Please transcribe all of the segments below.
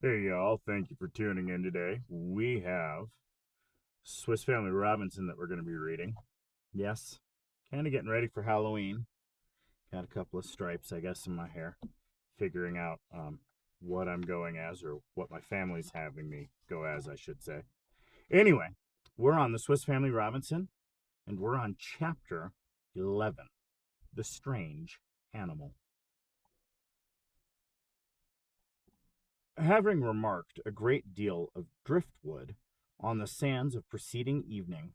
Hey y'all, thank you for tuning in today. We have Swiss Family Robinson that we're going to be reading. Yes, kind of getting ready for Halloween. Got a couple of stripes, I guess, in my hair. Figuring out what I'm going as, or what my family's having me go as, I should say. Anyway, we're on the Swiss Family Robinson, and we're on chapter 11, The Strange Animal. Having remarked a great deal of driftwood on the sands of preceding evening,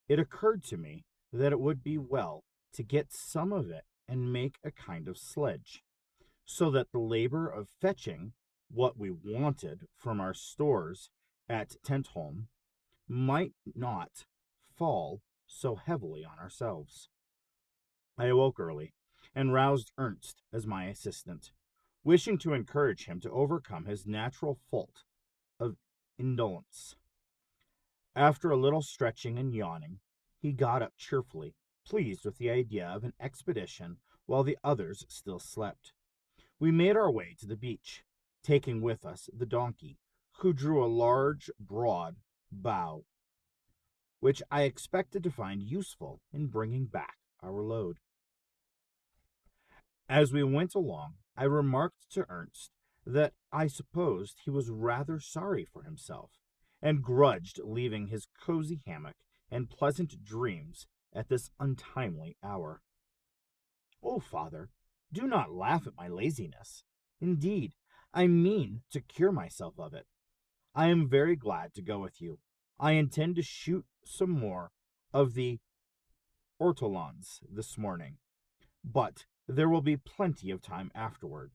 it occurred to me that it would be well to get some of it and make a kind of sledge, so that the labor of fetching what we wanted from our stores at Tentholm might not fall so heavily on ourselves. I awoke early and roused Ernst as my assistant, wishing to encourage him to overcome his natural fault of indolence. After a little stretching and yawning, he got up cheerfully, pleased with the idea of an expedition while the others still slept. We made our way to the beach, taking with us the donkey, who drew a large, broad bough, which I expected to find useful in bringing back our load. As we went along, I remarked to Ernst that I supposed he was rather sorry for himself, and grudged leaving his cozy hammock and pleasant dreams at this untimely hour. "Oh, father, do not laugh at my laziness. Indeed, I mean to cure myself of it. I am very glad to go with you. I intend to shoot some more of the ortolans this morning, but there will be plenty of time afterward.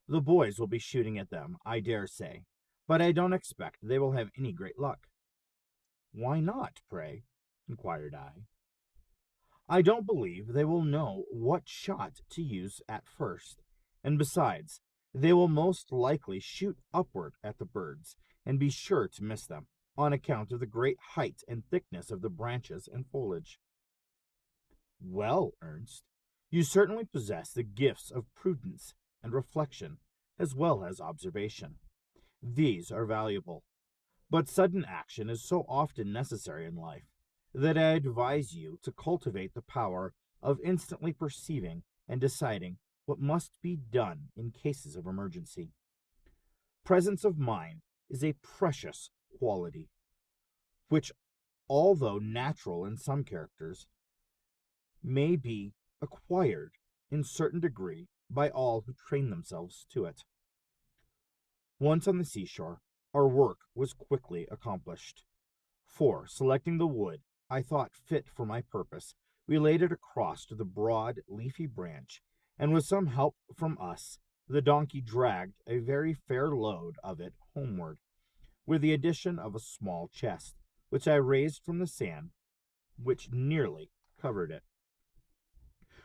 The boys will be shooting at them, I dare say, but I don't expect they will have any great luck." "Why not, pray?" inquired I. "I don't believe they will know what shot to use at first, and besides, they will most likely shoot upward at the birds, and be sure to miss them, on account of the great height and thickness of the branches and foliage." "Well, Ernst, you certainly possess the gifts of prudence and reflection, as well as observation. These are valuable, but sudden action is so often necessary in life that I advise you to cultivate the power of instantly perceiving and deciding what must be done in cases of emergency. Presence of mind is a precious quality, which, although natural in some characters, may be acquired in certain degree by all who train themselves to it. Once on the seashore, our work was quickly accomplished. For, selecting the wood I thought fit for my purpose, we laid it across to the broad, leafy branch, and with some help from us, the donkey dragged a very fair load of it homeward, with the addition of a small chest, which I raised from the sand, which nearly covered it.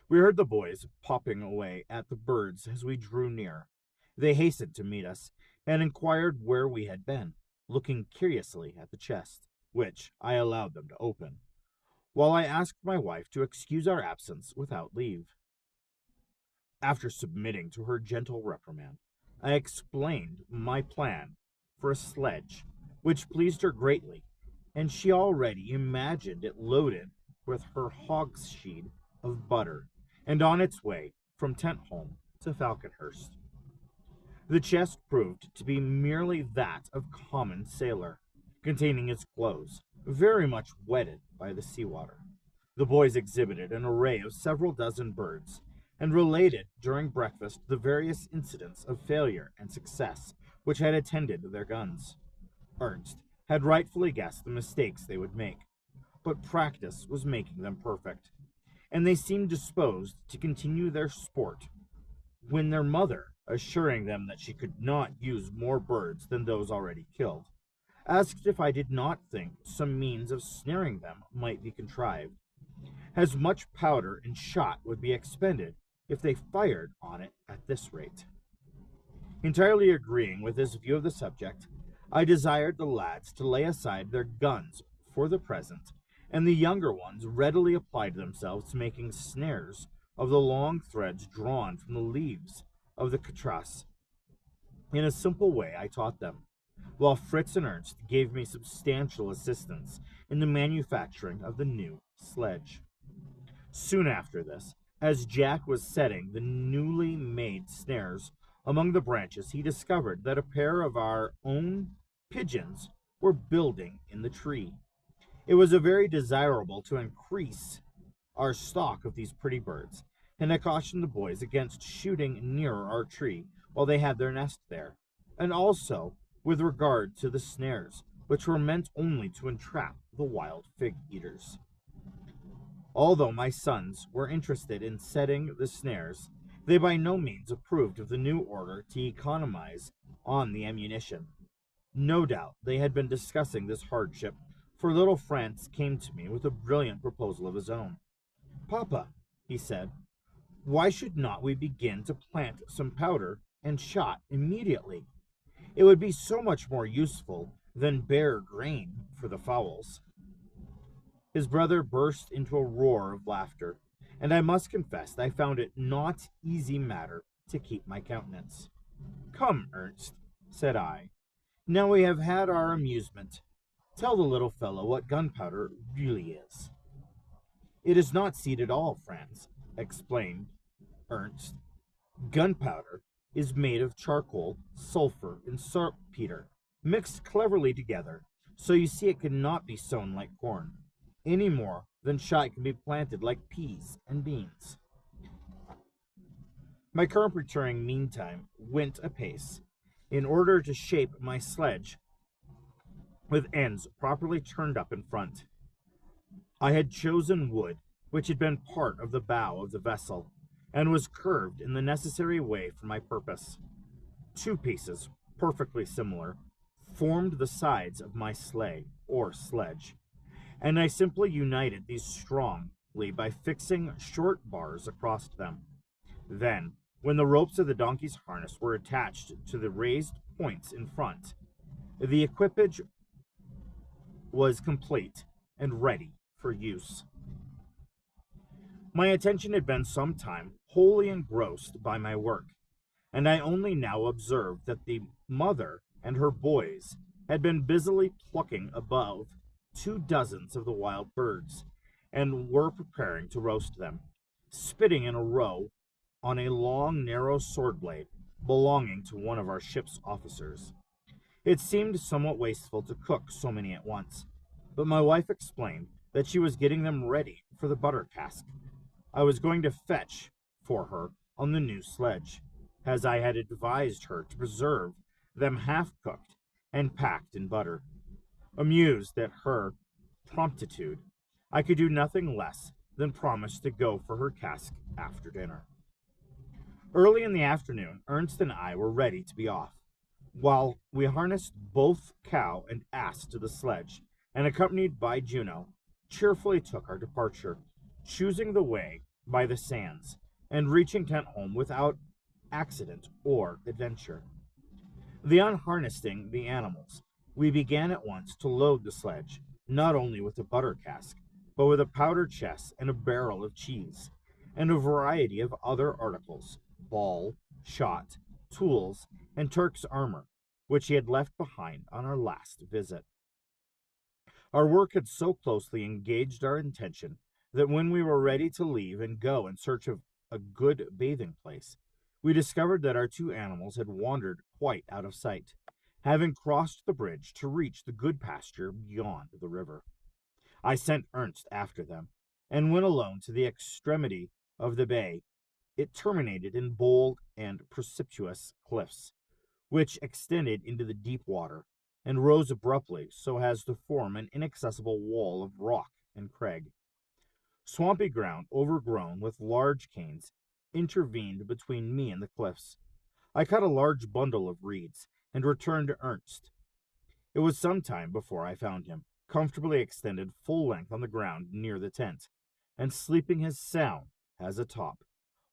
We heard the boys popping away at the birds as we drew near. They hastened to meet us, and inquired where we had been, looking curiously at the chest, which I allowed them to open, while I asked my wife to excuse our absence without leave. After submitting to her gentle reprimand, I explained my plan for a sledge, which pleased her greatly, and she already imagined it loaded with her hogshead of butter, and on its way from Tentholm to Falconhurst. The chest proved to be merely that of common sailor, containing his clothes, very much wetted by the sea water. The boys exhibited an array of several dozen birds, and related during breakfast the various incidents of failure and success which had attended their guns. Ernst had rightfully guessed the mistakes they would make, but practice was making them perfect, and they seemed disposed to continue their sport, when their mother, assuring them that she could not use more birds than those already killed, asked if I did not think some means of snaring them might be contrived, as much powder and shot would be expended if they fired on it at this rate. Entirely agreeing with this view of the subject, I desired the lads to lay aside their guns for the present, and the younger ones readily applied themselves to making snares of the long threads drawn from the leaves of the catras. In a simple way, I taught them, while Fritz and Ernst gave me substantial assistance in the manufacturing of the new sledge. Soon after this, as Jack was setting the newly made snares among the branches, he discovered that a pair of our own pigeons were building in the tree. It was a very desirable to increase our stock of these pretty birds, and I cautioned the boys against shooting nearer our tree while they had their nest there, and also with regard to the snares, which were meant only to entrap the wild fig eaters. Although my sons were interested in setting the snares, they by no means approved of the new order to economize on the ammunition. No doubt they had been discussing this hardship, for little Franz came to me with a brilliant proposal of his own. Papa, he said, why should not we begin to plant some powder and shot immediately? It would be so much more useful than bare grain for the fowls. His brother burst into a roar of laughter, and I must confess I found it not easy matter to keep my countenance. Come, Ernst, said I, now we have had our amusement. Tell the little fellow what gunpowder really is. It is not seed at all, Franz, explained Ernst. Gunpowder is made of charcoal, sulfur, and saltpeter, mixed cleverly together, so you see it cannot be sown like corn, any more than shot can be planted like peas and beans. My carpentering, meantime, went apace, in order to shape my sledge with ends properly turned up in front. I had chosen wood which had been part of the bow of the vessel, and was curved in the necessary way for my purpose. Two pieces, perfectly similar, formed the sides of my sleigh, or sledge, and I simply united these strongly by fixing short bars across them. Then, when the ropes of the donkey's harness were attached to the raised points in front, the equipage was complete and ready for use. My attention had been some time wholly engrossed by my work, and I only now observed that the mother and her boys had been busily plucking above 24 of the wild birds, and were preparing to roast them, spitting in a row on a long, narrow sword blade belonging to one of our ship's officers. It seemed somewhat wasteful to cook so many at once, but my wife explained that she was getting them ready for the butter cask I was going to fetch for her on the new sledge, as I had advised her to preserve them half-cooked and packed in butter. Amused at her promptitude, I could do nothing less than promise to go for her cask after dinner. Early in the afternoon, Ernst and I were ready to be off, while we harnessed both cow and ass to the sledge, and accompanied by Juno, cheerfully took our departure, choosing the way by the sands, and reaching Tentholm without accident or adventure. The unharnessing the animals, we began at once to load the sledge, not only with a butter cask, but with a powder chest and a barrel of cheese, and a variety of other articles, ball, shot, tools, and Turk's armor, which he had left behind on our last visit. Our work had so closely engaged our attention that when we were ready to leave and go in search of a good bathing place, we discovered that our two animals had wandered quite out of sight, having crossed the bridge to reach the good pasture beyond the river. I sent Ernst after them, and went alone to the extremity of the bay. It terminated in bold and precipitous cliffs, which extended into the deep water, and rose abruptly so as to form an inaccessible wall of rock and crag. Swampy ground, overgrown with large canes, intervened between me and the cliffs. I cut a large bundle of reeds, and returned to Ernst. It was some time before I found him, comfortably extended full length on the ground near the tent, and sleeping as sound as a top,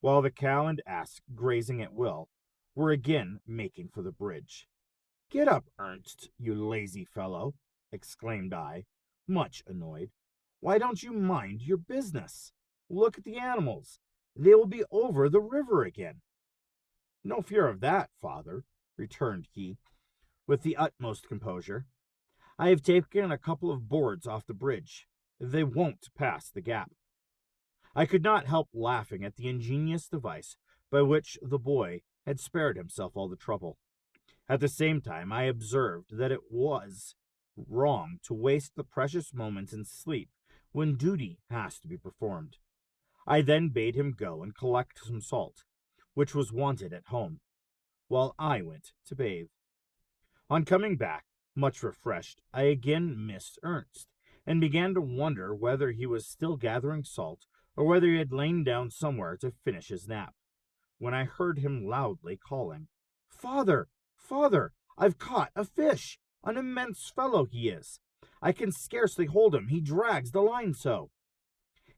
while the cow and ass, grazing at will, were again making for the bridge. "Get up, Ernst, you lazy fellow," exclaimed I, much annoyed. "Why don't you mind your business? Look at the animals. They will be over the river again." "No fear of that, father. returned he, with the utmost composure. I have taken a couple of boards off the bridge. They won't pass the gap. I could not help laughing at the ingenious device by which the boy had spared himself all the trouble. At the same time, I observed that it was wrong to waste the precious moments in sleep when duty has to be performed. I then bade him go and collect some salt, which was wanted at home, while I went to bathe. On coming back, much refreshed, I again missed Ernst, and began to wonder whether he was still gathering salt, or whether he had lain down somewhere to finish his nap, when I heard him loudly calling, "Father! Father! I've caught a fish! An immense fellow he is! I can scarcely hold him, he drags the line so."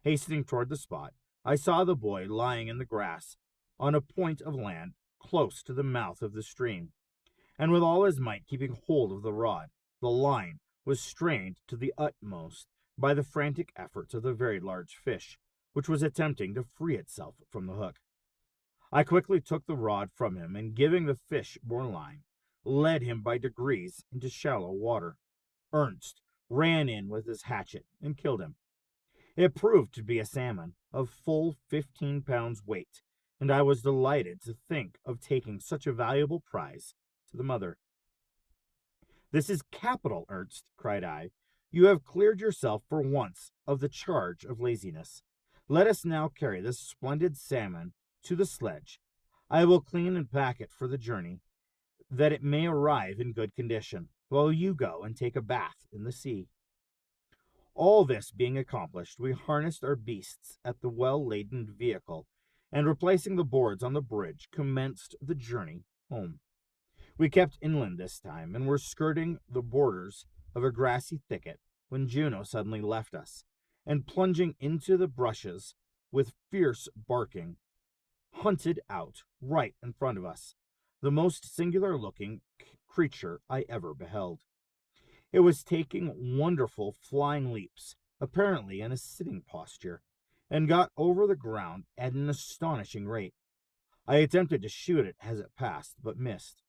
Hastening toward the spot, I saw the boy lying in the grass on a point of land close to the mouth of the stream, and with all his might keeping hold of the rod. The line was strained to the utmost by the frantic efforts of the very large fish, which was attempting to free itself from the hook. I quickly took the rod from him, and giving the fish more line, led him by degrees into shallow water. Ernst ran in with his hatchet and killed him. It proved to be a salmon of full 15 pounds weight, and I was delighted to think of taking such a valuable prize to the mother. "This is capital, Ernst," cried I. "You have cleared yourself for once of the charge of laziness. Let us now carry this splendid salmon to the sledge. I will clean and pack it for the journey, that it may arrive in good condition, while you go and take a bath in the sea." All this being accomplished, we harnessed our beasts at the well-laden vehicle, and replacing the boards on the bridge, commenced the journey home. We kept inland this time, and were skirting the borders of a grassy thicket, when Juno suddenly left us, and plunging into the brushes with fierce barking, hunted out, right in front of us, the most singular-looking creature I ever beheld. It was taking wonderful flying leaps, apparently in a sitting posture, and got over the ground at an astonishing rate. I attempted to shoot it as it passed, but missed.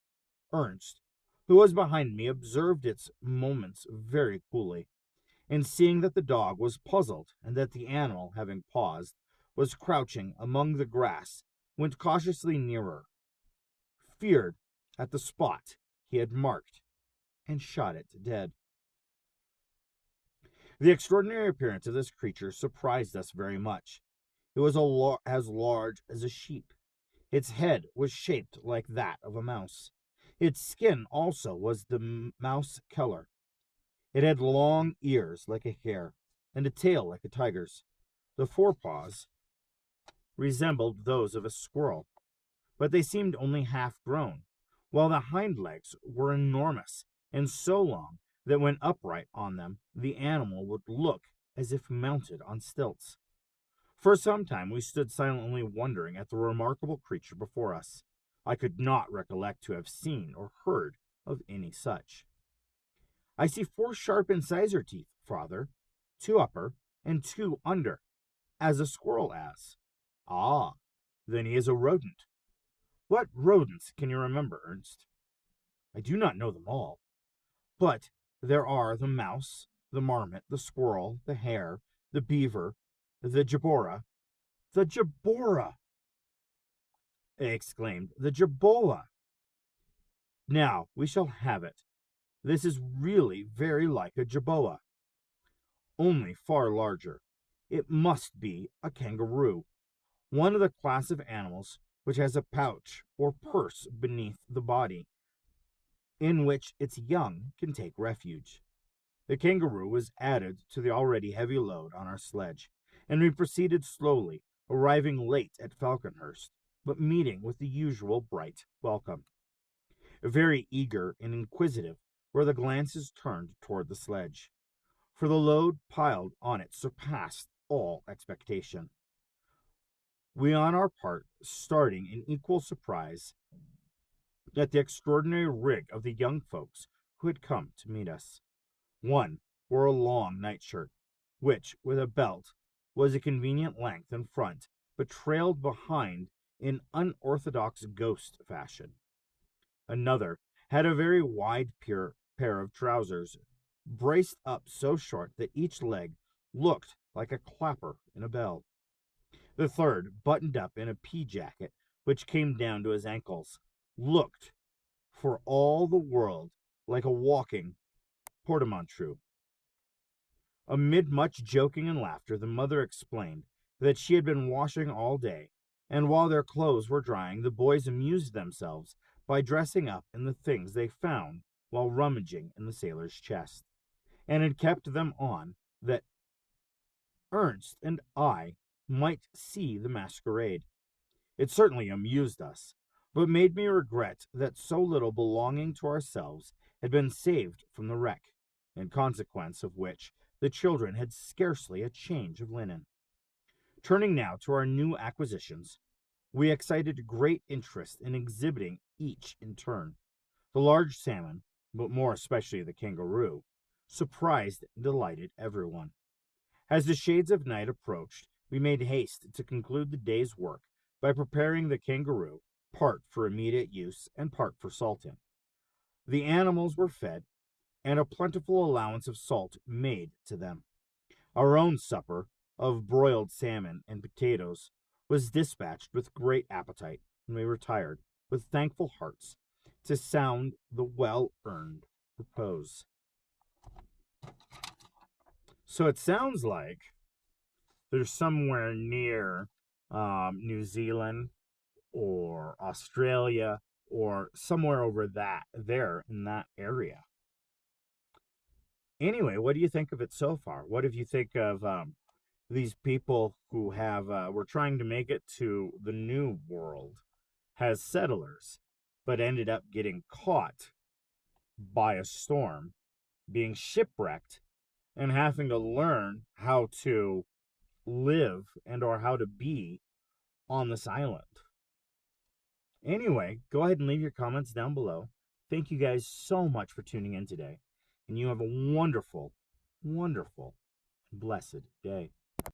Ernst, who was behind me, observed its movements very coolly, and seeing that the dog was puzzled, and that the animal, having paused, was crouching among the grass, went cautiously nearer, feared at the spot he had marked, and shot it dead. The extraordinary appearance of this creature surprised us very much. It was as large as a sheep. Its head was shaped like that of a mouse. Its skin also was the mouse color. It had long ears like a hare, and a tail like a tiger's. The forepaws resembled those of a squirrel, but they seemed only half grown, while the hind legs were enormous, and so long that when upright on them the animal would look as if mounted on stilts. For some time we stood silently wondering at the remarkable creature before us. I could not recollect to have seen or heard of any such. "I see 4 sharp incisor teeth, father, 2 upper and 2 under, as a squirrel has." "Ah, then he is a rodent. What rodents can you remember, Ernst?" "I do not know them all, but there are the mouse, the marmot, the squirrel, the hare, the beaver, the jabora." "The jabora!" I exclaimed. "The jaboa! Now we shall have it. This is really very like a jaboa, only far larger. It must be a kangaroo, one of the class of animals which has a pouch or purse beneath the body, in which its young can take refuge." The kangaroo was added to the already heavy load on our sledge, and we proceeded slowly, arriving late at Falconhurst, but meeting with the usual bright welcome. Very eager and inquisitive were the glances turned toward the sledge, for the load piled on it surpassed all expectation. We on our part starting in equal surprise at the extraordinary rig of the young folks who had come to meet us. One wore a long nightshirt, which, with a belt, was a convenient length in front, but trailed behind in unorthodox ghost fashion. Another had a very wide pair of trousers, braced up so short that each leg looked like a clapper in a bell. The third, buttoned up in a pea jacket which came down to his ankles, looked for all the world like a walking portmanteau. Amid much joking and laughter, the mother explained that she had been washing all day, and while their clothes were drying, the boys amused themselves by dressing up in the things they found while rummaging in the sailor's chest, and had kept them on that Ernst and I might see the masquerade. It certainly amused us, but made me regret that so little belonging to ourselves had been saved from the wreck, in consequence of which the children had scarcely a change of linen. Turning now to our new acquisitions, we excited great interest in exhibiting each in turn. The large salmon, but more especially the kangaroo, surprised and delighted everyone. As the shades of night approached, we made haste to conclude the day's work by preparing the kangaroo, part for immediate use and part for salting. The animals were fed, and a plentiful allowance of salt made to them. Our own supper of broiled salmon and potatoes was dispatched with great appetite, and we retired with thankful hearts to sound the well-earned repose. So it sounds like there's somewhere near New Zealand or Australia or somewhere over there in that area. Anyway, what do you think of it so far? What do you think of these people who have were trying to make it to the New World as settlers, but ended up getting caught by a storm, being shipwrecked, and having to learn how to live and or how to be on this island? Anyway, go ahead and leave your comments down below. Thank you guys so much for tuning in today, and you have a wonderful, wonderful, blessed day.